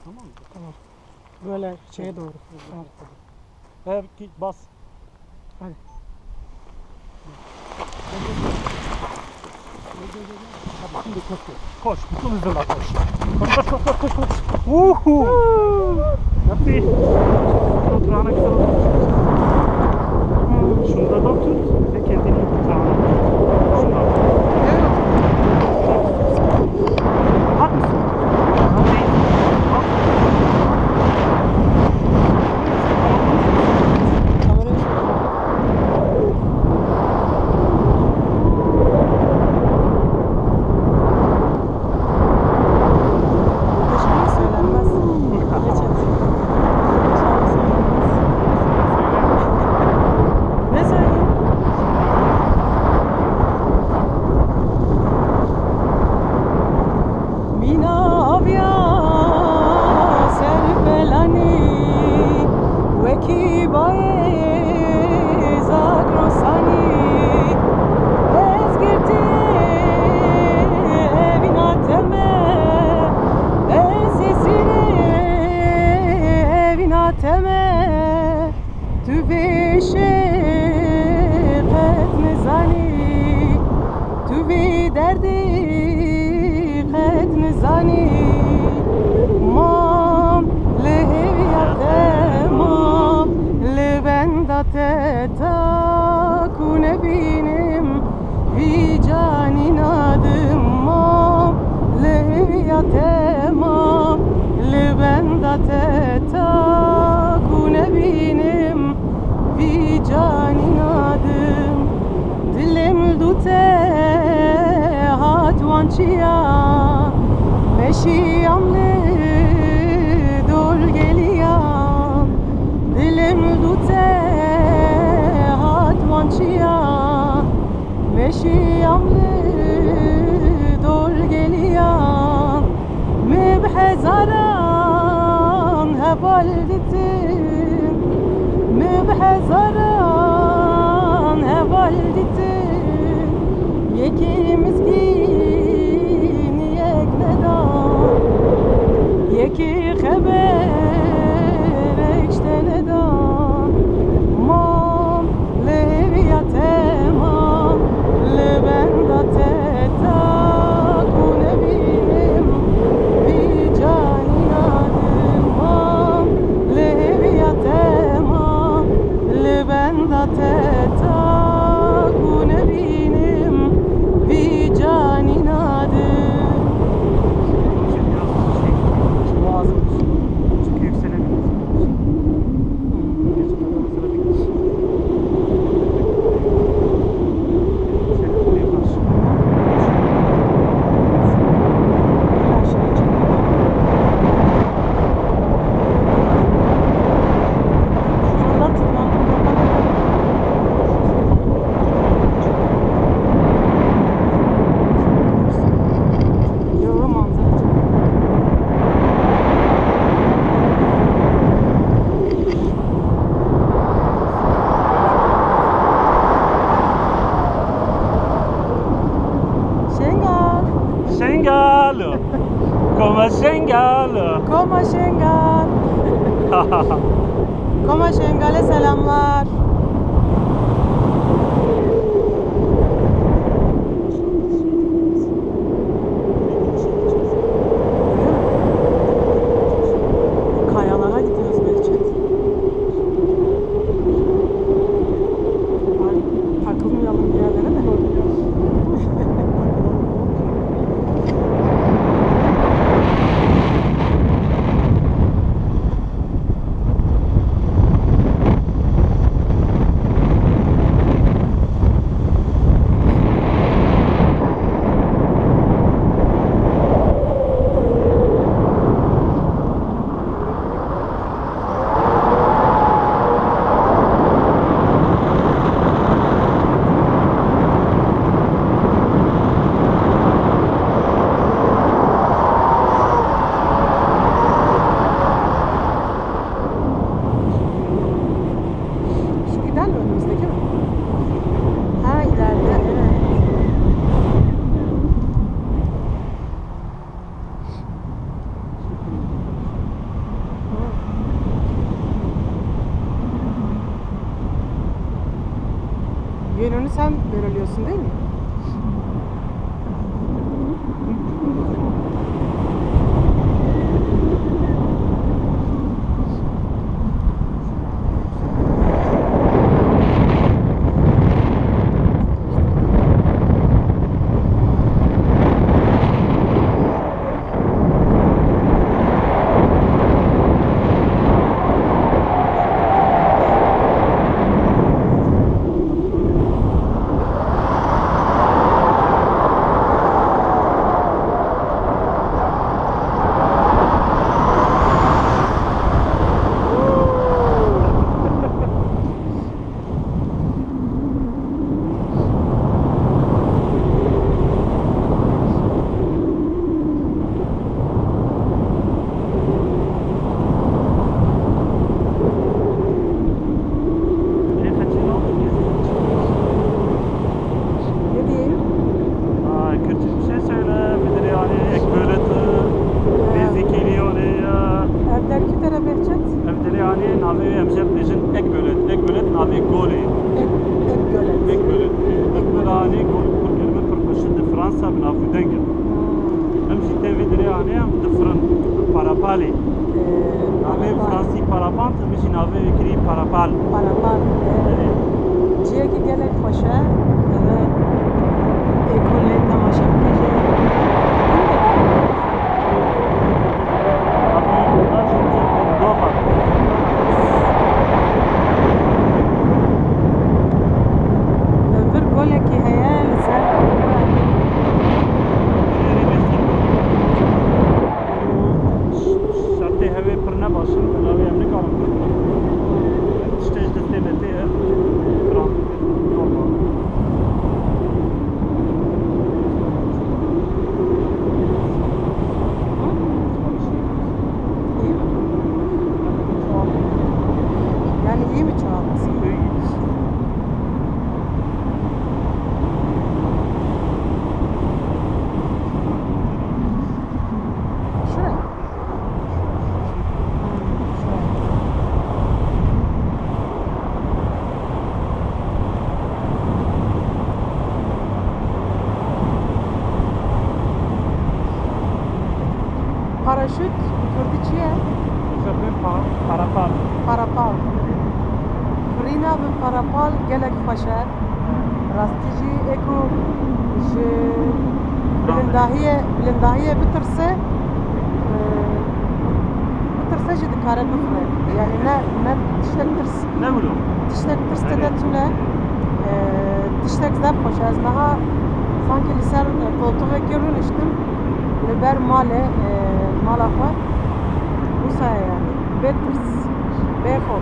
Tamam mı? Tamam. Böyle şeye doğru. Tamam. Evet, bas. Hadi. Hadi şimdi koş. Koş. Bütün hızınla koş. Koş. Uhu. Yapayım. Oturağına güzel otur. Şunda da tut ve kendini oturağına. Şunda. Rahat mısın? Rahat değil. Koma Şengal'e selamlar. Kayalara gidiyoruz Behçet. Takılmayalım bir yerlere de. yönünü sen belirliyorsun değil mi? Ne diyeyim? Kötü bir şey söyle. Bir de yani ek böyle nezik geliyor ya. Evdeki tere Behçet. Evde yani navi emsel dizin ek böyle navi gole. Ek gölet. Ek böyle. Ek böyle hani gol kelime perkuşun de Fransa bin Afrika. Hem cidden videre yani hem de fırın parapali. Navi Fransi parapant, bizim navi ekri parapal. Parapal. Evet. Ciye ki gelek hoşa. Ekolle tamaşa kıcı. Navi bunlar şimdi dofa. Bir gole ki hayal sen. Şartı heve pırna başın, navi emni kalın. İşte devleti Fransa normal. İyi mi? Yani iyi mi çoğalması? Şuraya. Şuraya. Paraşüt, Kürdiçiye, Parapal. parapal. Frina bin parapal gelek faşer. Rastici eko ji bilindahiye bitirse ji dikare bifre. Yani ne tiştek tırs. Ne bunu? Tiştek tırs de tüne. Tiştek zep faşer. Ez naha sanki liser koltuğa girun iştim. Liber male mala xwe. Bu saya yani. Betırs. Bexo.